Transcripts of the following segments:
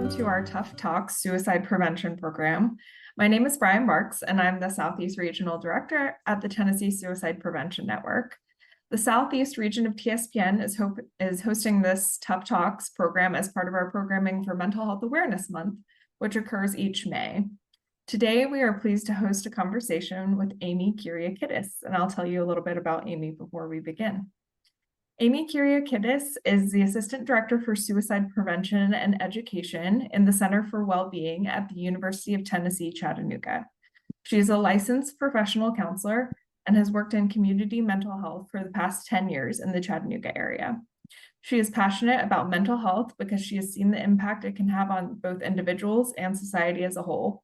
welcome to our Tough Talks Suicide Prevention Program. My name is Bryan Barks, and I'm the Southeast Regional Director at the Tennessee Suicide Prevention Network. The Southeast region of TSPN is hosting this Tough Talks program as part of our programming for Mental Health Awareness Month, which occurs each May. Today, we are pleased to host a conversation with Amy Kyriakidis, and I'll tell you a little bit about Amy before we begin. Amy Kyriakidis is the Assistant Director for Suicide Prevention and Education in the Center for Wellbeing at the University of Tennessee-Chattanooga. She is a licensed professional counselor and has worked in community mental health for the past 10 years in the Chattanooga area. She is passionate about mental health because she has seen the impact it can have on both individuals and society as a whole.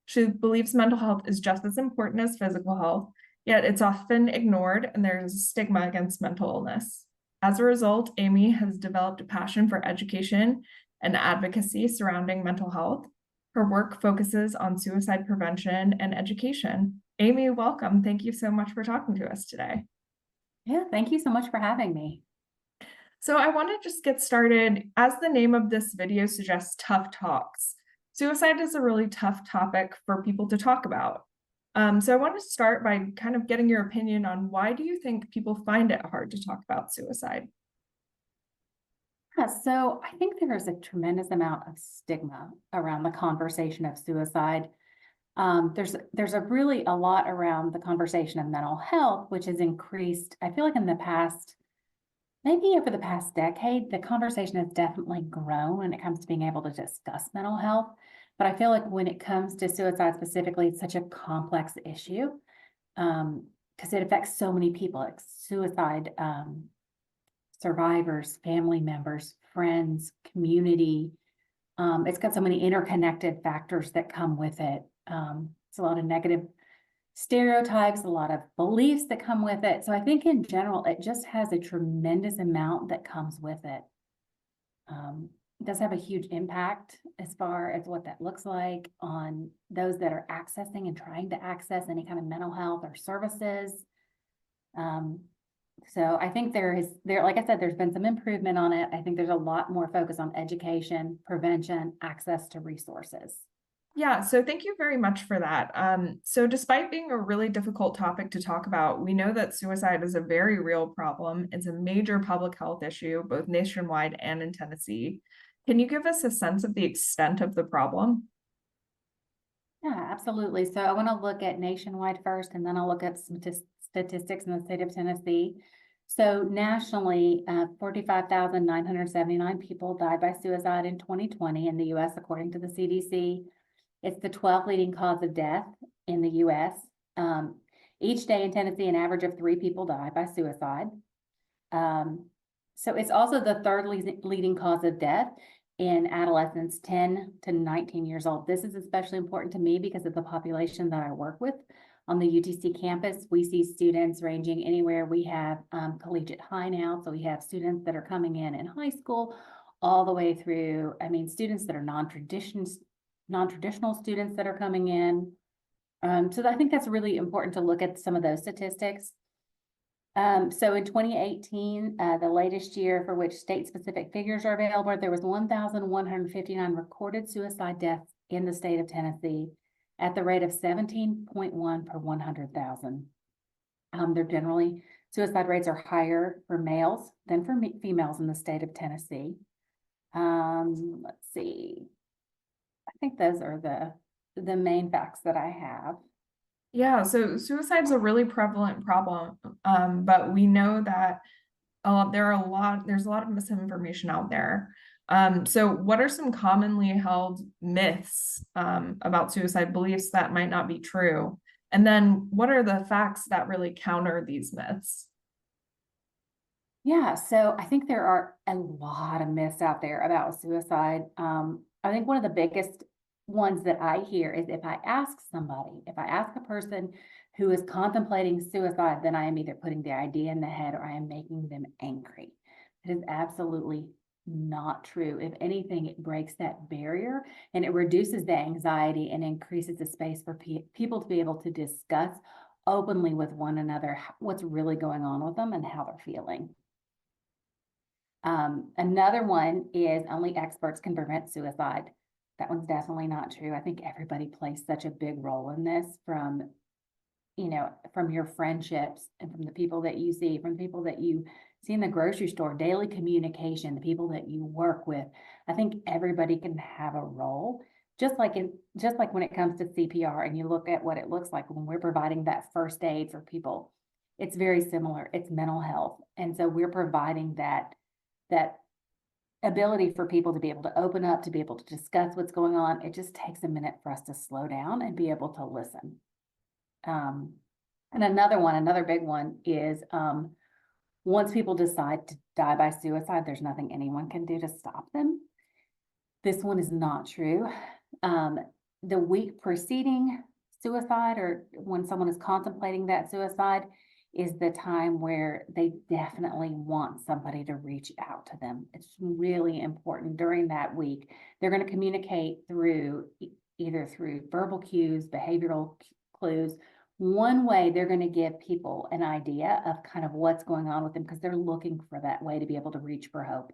She believes mental health is just as important as physical health, yet it's often ignored and there's a stigma against mental illness. As a result, Amy has developed a passion for education and advocacy surrounding mental health. Her work focuses on suicide prevention and education. Amy, welcome. Thank you so much for talking to us today. Yeah, thank you so much for having me. So I want to just get started. As the name of this video suggests, Tough Talks. Suicide is a really tough topic for people to talk about. So I want to start by kind of getting your opinion on why do you think people find it hard to talk about suicide? Yeah, so I think there is a tremendous amount of stigma around the conversation of suicide. There's a lot around the conversation of mental health, which has increased. I feel like in the past, maybe over the past decade, the conversation has definitely grown when it comes to being able to discuss mental health. But I feel like when it comes to suicide specifically, it's such a complex issue because it affects so many people, like suicide survivors, family members, friends, community. It's got so many interconnected factors that come with it. It's a lot of negative stereotypes, a lot of beliefs that come with it. So I think in general, it just has a tremendous amount that comes with it. It does have a huge impact as far as what that looks like on those that are accessing and trying to access any kind of mental health or services. So I think like I said, there's been some improvement on it. I think there's a lot more focus on education, prevention, access to resources. Yeah, so thank you very much for that. So despite being a really difficult topic to talk about, we know that suicide is a very real problem. It's a major public health issue, both nationwide and in Tennessee. Can you give us a sense of the extent of the problem? Yeah, absolutely. So I want to look at nationwide first, and then I'll look at some statistics in the state of Tennessee. So nationally, 45,979 people died by suicide in 2020 in the U.S., according to the CDC. It's the 12th leading cause of death in the U.S. Each day in Tennessee, an average of 3 people die by suicide. So it's also the 3rd leading cause of death in adolescents 10 to 19 years old. This is especially important to me because of the population that I work with. On the UTC campus, we see students ranging anywhere. We have collegiate high now, so we have students that are coming in high school all the way through, students that are non-traditional students that are coming in. So I think that's really important to look at some of those statistics. So in 2018, the latest year for which state-specific figures are available, there was 1,159 recorded suicide deaths in the state of Tennessee at the rate of 17.1 per 100,000. Suicide rates are higher for males than for females in the state of Tennessee. Let's see. I think those are the main facts that I have. Yeah, so suicide is a really prevalent problem, but we know that there's a lot of misinformation out there. So what are some commonly held myths about suicide, beliefs that might not be true? And then what are the facts that really counter these myths? Yeah, so I think there are a lot of myths out there about suicide. I think one of the biggest ones that I hear is if I ask a person who is contemplating suicide, then I am either putting the idea in the head or I am making them angry. It is absolutely not true. If anything, it breaks that barrier and it reduces the anxiety and increases the space for people to be able to discuss openly with one another what's really going on with them and how they're feeling. Another one is only experts can prevent suicide. That one's definitely not true. I think everybody plays such a big role in this, from, you know, from your friendships and from the people that you see, from the people that you see in the grocery store, daily communication, the people that you work with. I think everybody can have a role. Just like when it comes to CPR, and you look at what it looks like when we're providing that first aid for people, it's very similar. It's mental health. And so we're providing that ability for people to be able to open up, to be able to discuss what's going on. It just takes a minute for us to slow down and be able to listen. And another big one is, once people decide to die by suicide, there's nothing anyone can do to stop them. This one is not true. The week preceding suicide, or when someone is contemplating that suicide, is the time where they definitely want somebody to reach out to them. It's really important during that week. They're going to communicate either through verbal cues, behavioral clues. One way they're going to give people an idea of kind of what's going on with them, because they're looking for that way to be able to reach for hope.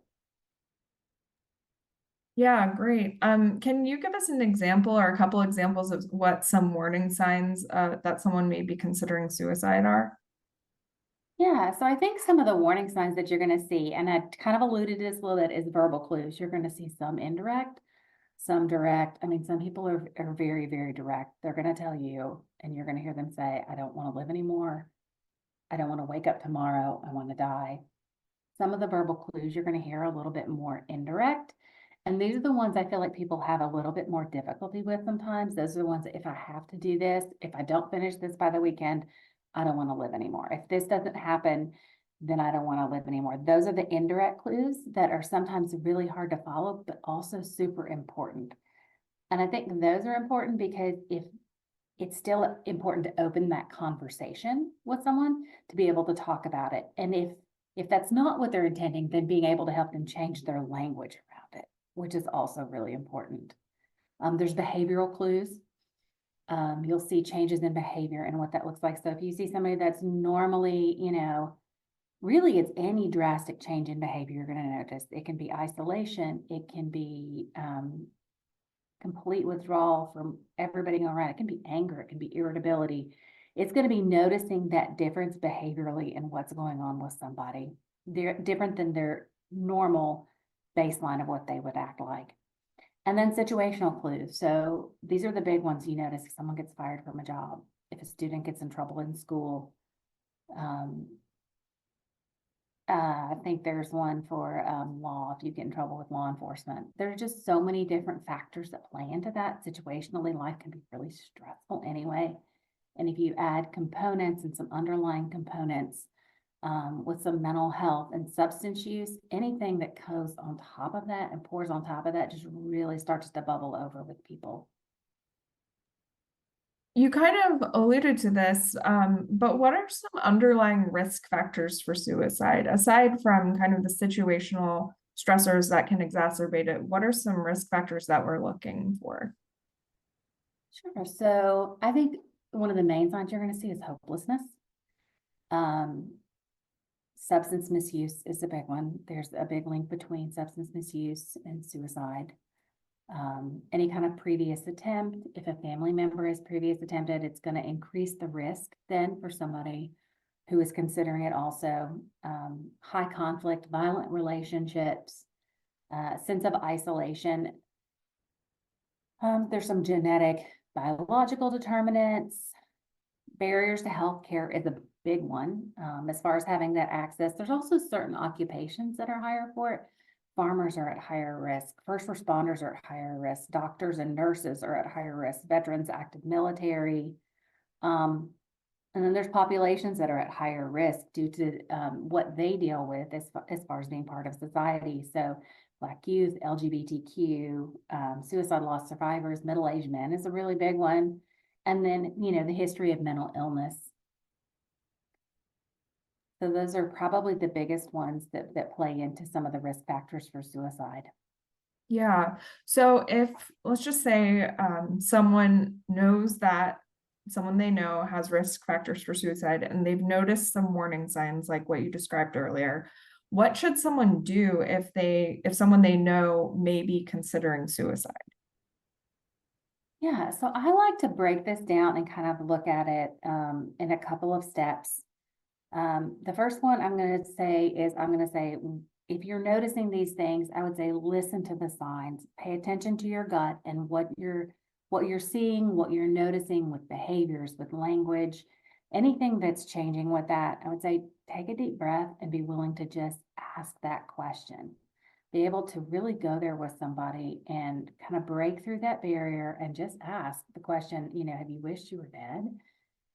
Yeah, great. Can you give us an example or a couple examples of what some warning signs that someone may be considering suicide are? Yeah, so I think some of the warning signs that you're going to see, and I kind of alluded to this a little bit, is verbal clues. You're going to see some indirect, some direct. I mean, some people are very, very direct. They're going to tell you, and you're going to hear them say, I don't want to live anymore. I don't want to wake up tomorrow. I want to die. Some of the verbal clues you're going to hear a little bit more indirect. And these are the ones I feel like people have a little bit more difficulty with sometimes. Those are the ones that, if I have to do this, if I don't finish this by the weekend, I don't want to live anymore. If this doesn't happen, then I don't want to live anymore. Those are the indirect clues that are sometimes really hard to follow, but also super important. And I think those are important because if it's still important to open that conversation with someone, to be able to talk about it. And if that's not what they're intending, then being able to help them change their language around it, which is also really important. There's behavioral clues. You'll see changes in behavior and what that looks like. So if you see somebody that's normally, really it's any drastic change in behavior, you're going to notice. It can be isolation. It can be complete withdrawal from everybody around. It can be anger. It can be irritability. It's going to be noticing that difference behaviorally in what's going on with somebody. They're different than their normal baseline of what they would act like. And then situational clues. So these are the big ones you notice. If someone gets fired from a job, if a student gets in trouble in school. I think there's one for law, if you get in trouble with law enforcement. There's just so many different factors that play into that. Situationally, life can be really stressful anyway. And if you add components and some underlying components, with some mental health and substance use, anything that goes on top of that and pours on top of that just really starts to bubble over with people. You kind of alluded to this, but what are some underlying risk factors for suicide? Aside from kind of the situational stressors that can exacerbate it, what are some risk factors that we're looking for? Sure. So I think one of the main signs you're going to see is hopelessness. Substance misuse is a big one. There's a big link between substance misuse and suicide. Any kind of previous attempt, if a family member has previous attempted, it's going to increase the risk then for somebody who is considering it also. High conflict, violent relationships, sense of isolation. There's some genetic, biological determinants. Barriers to healthcare is a big one, as far as having that access. There's also certain occupations that are higher for it. Farmers are at higher risk. First responders are at higher risk. Doctors and nurses are at higher risk. Veterans, active military. And then there's populations that are at higher risk due to what they deal with as far as being part of society. So Black youth, LGBTQ, suicide loss survivors, middle-aged men is a really big one. And then, the history of mental illness. So those are probably the biggest ones that play into some of the risk factors for suicide. Yeah. So if, let's just say, someone knows that someone they know has risk factors for suicide and they've noticed some warning signs like what you described earlier, what should someone do if someone they know may be considering suicide? Yeah, so I like to break this down and kind of look at it in a couple of steps. The first one I'm going to say is if you're noticing these things, I would say listen to the signs, pay attention to your gut and what you're seeing, what you're noticing with behaviors, with language, anything that's changing with that. I would say take a deep breath and be willing to just ask that question. Be able to really go there with somebody and kind of break through that barrier and just ask the question, have you wished you were dead?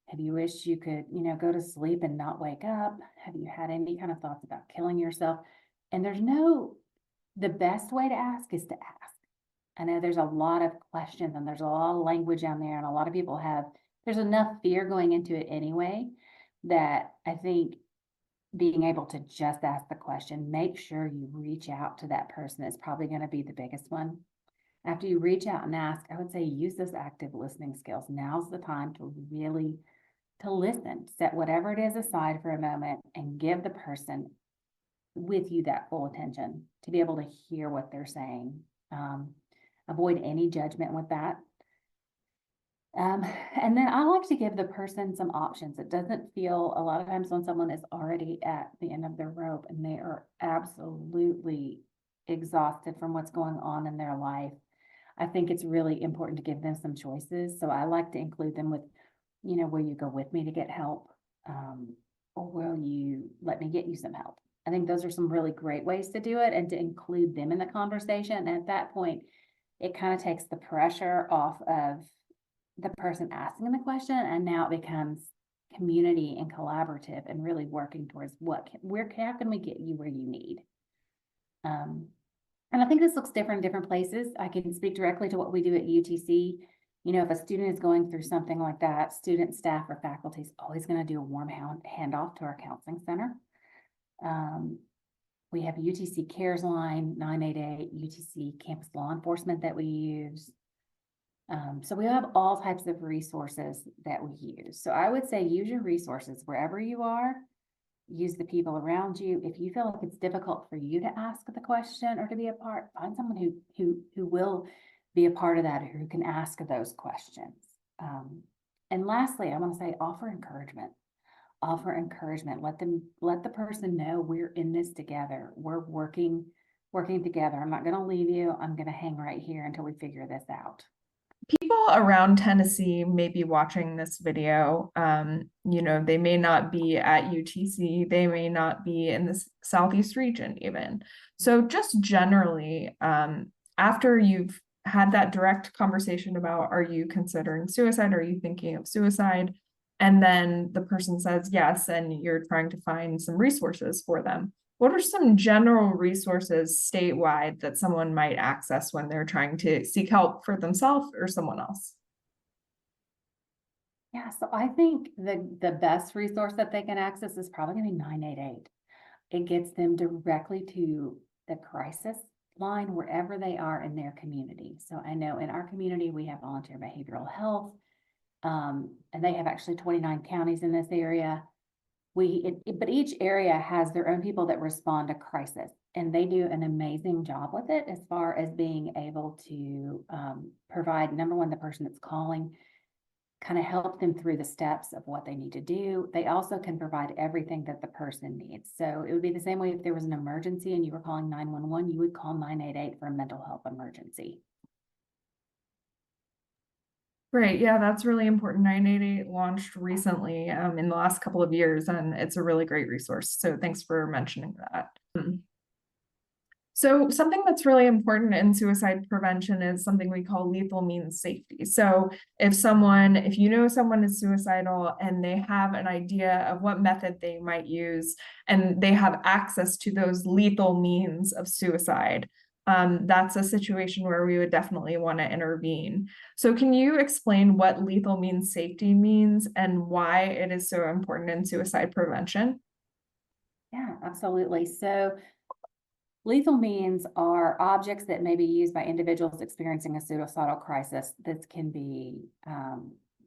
Have you wished you could, go to sleep and not wake up? Have you had any kind of thoughts about killing yourself? And the best way to ask is to ask. I know there's a lot of questions and there's a lot of language out there, and a lot of people there's enough fear going into it anyway, that I think being able to just ask the question, make sure you reach out to that person is probably going to be the biggest one. After you reach out and ask, I would say use those active listening skills. Now's the time to really listen, set whatever it is aside for a moment and give the person with you that full attention to be able to hear what they're saying. Avoid any judgment with that. And then I like to give the person some options. It doesn't feel a lot of times when someone is already at the end of their rope and they are absolutely exhausted from what's going on in their life, I think it's really important to give them some choices. So I like to include them with, will you go with me to get help? Or will you let me get you some help? I think those are some really great ways to do it and to include them in the conversation. And at that point, it kind of takes the pressure off of the person asking the question, and now it becomes community and collaborative and really working towards how can we get you where you need. And I think this looks different in different places. I can speak directly to what we do at UTC. If a student is going through something like that, student, staff, or faculty is always going to do a warm handoff to our counseling center. We have UTC Cares Line, 988, UTC Campus Law Enforcement that we use. So we have all types of resources that we use. So I would say use your resources wherever you are. Use the people around you. If you feel like it's difficult for you to ask the question or to be a part, find someone who will be a part of that, who can ask those questions. And lastly, I want to say offer encouragement. Offer encouragement. Let the person know we're in this together. We're working together. I'm not going to leave you. I'm going to hang right here until we figure this out. People around Tennessee may be watching this video. They may not be at UTC, they may not be in the Southeast region even. So just generally, after you've had that direct conversation about, are you considering suicide? Are you thinking of suicide? And then the person says yes, and you're trying to find some resources for them. What are some general resources statewide that someone might access when they're trying to seek help for themselves or someone else? Yeah, so I think the best resource that they can access is probably going to be 988. It gets them directly to the crisis line wherever they are in their community. So I know in our community, we have volunteer behavioral health, and they have actually 29 counties in this area. But each area has their own people that respond to crisis, and they do an amazing job with it as far as being able to provide, number one, the person that's calling, kind of help them through the steps of what they need to do. They also can provide everything that the person needs. So it would be the same way if there was an emergency and you were calling 911, you would call 988 for a mental health emergency. Great. Yeah, that's really important. 988 launched recently in the last couple of years, and it's a really great resource. So thanks for mentioning that. So something that's really important in suicide prevention is something we call lethal means safety. So if you know someone is suicidal and they have an idea of what method they might use, and they have access to those lethal means of suicide, that's a situation where we would definitely want to intervene. So can you explain what lethal means safety means and why it is so important in suicide prevention? Yeah, absolutely. So lethal means are objects that may be used by individuals experiencing a suicidal crisis. This can be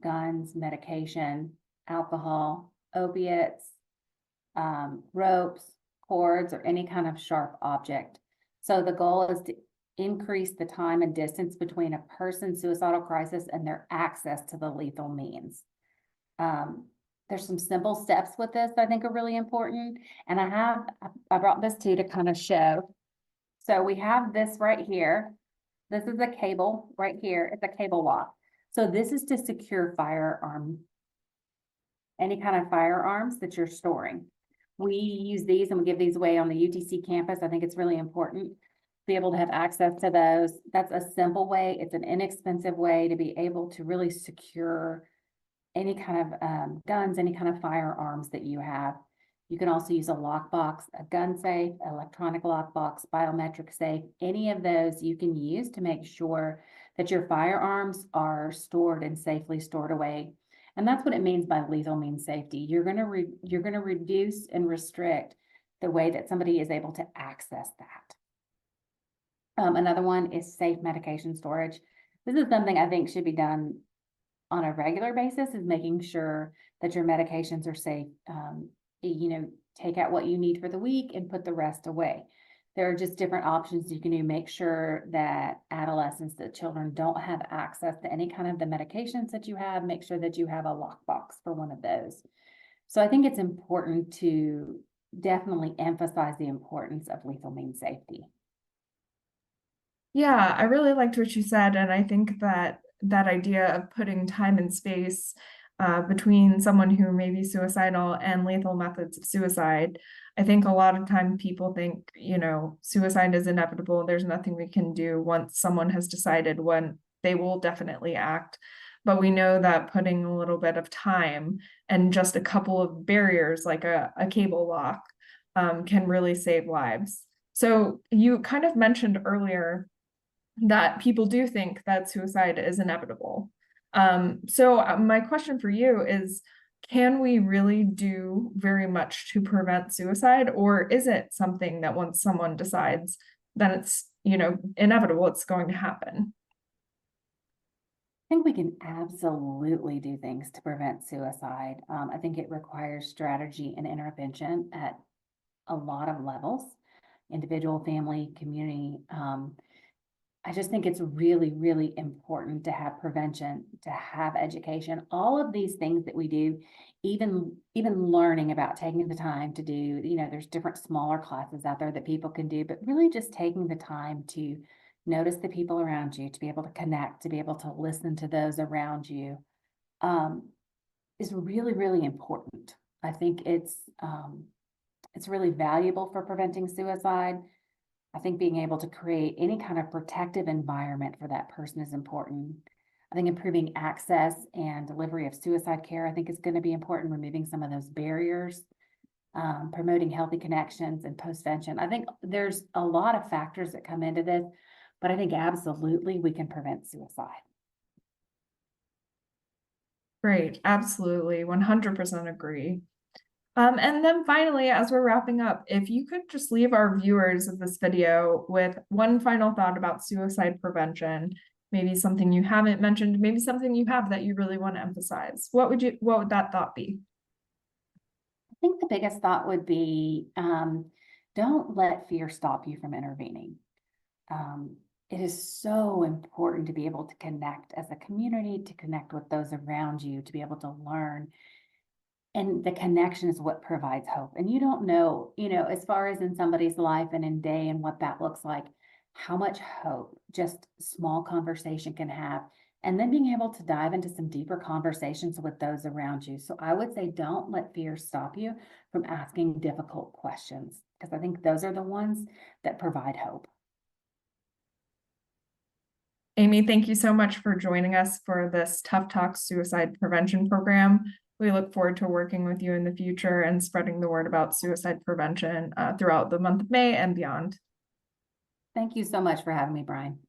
guns, medication, alcohol, opiates, ropes, cords, or any kind of sharp object. So the goal is increase the time and distance between a person's suicidal crisis and their access to the lethal means. There's some simple steps with this that I think are really important. And I brought this too to kind of show. So we have this right here. This is a cable right here. It's a cable lock. So this is to secure any kind of firearms that you're storing. We use these and we give these away on the UTC campus. I think it's really important to be able to have access to those. That's a simple way. It's an inexpensive way to be able to really secure any kind of guns, any kind of firearms that you have. You can also use a lockbox, a gun safe, electronic lockbox, biometric safe, any of those you can use to make sure that your firearms are stored and safely stored away. And that's what it means by lethal means safety. You're gonna reduce and restrict the way that somebody is able to access that. Another one is safe medication storage. This is something I think should be done on a regular basis, is making sure that your medications are safe. Take out what you need for the week and put the rest away. There are just different options you can do. Make sure that adolescents, that children don't have access to any kind of the medications that you have. Make sure that you have a lockbox for one of those. So I think it's important to definitely emphasize the importance of lethal means safety. Yeah, I really liked what you said, and I think that idea of putting time and space between someone who may be suicidal and lethal methods of suicide. I think a lot of time people think, suicide is inevitable. There's nothing we can do once someone has decided when they will definitely act. But we know that putting a little bit of time and just a couple of barriers like a cable lock can really save lives. So you kind of mentioned earlier that people do think that suicide is inevitable. So my question for you is, can we really do very much to prevent suicide, or is it something that once someone decides, then it's, inevitable, it's going to happen? I think we can absolutely do things to prevent suicide. I think it requires strategy and intervention at a lot of levels, individual, family, community. I just think it's really, really important to have prevention, to have education, all of these things that we do, even learning about taking the time to do, there's different smaller classes out there that people can do, but really just taking the time to notice the people around you, to be able to connect, to be able to listen to those around you, is really, really important. I think it's really valuable for preventing suicide. I think being able to create any kind of protective environment for that person is important. I think improving access and delivery of suicide care, I think, is going to be important, removing some of those barriers, promoting healthy connections and postvention. I think there's a lot of factors that come into this, but I think absolutely we can prevent suicide. Great, absolutely, 100% agree. And then finally, as we're wrapping up, if you could just leave our viewers of this video with one final thought about suicide prevention, maybe something you haven't mentioned, maybe something you have that you really want to emphasize, what would that thought be? I think the biggest thought would be, don't let fear stop you from intervening. It is so important to be able to connect as a community, to connect with those around you, to be able to learn. And the connection is what provides hope. And you don't know, as far as in somebody's life and in day and what that looks like, how much hope just small conversation can have. And then being able to dive into some deeper conversations with those around you. So I would say, don't let fear stop you from asking difficult questions, because I think those are the ones that provide hope. Amy, thank you so much for joining us for this Tough Talk Suicide Prevention Program. We look forward to working with you in the future and spreading the word about suicide prevention throughout the month of May and beyond. Thank you so much for having me, Bryan.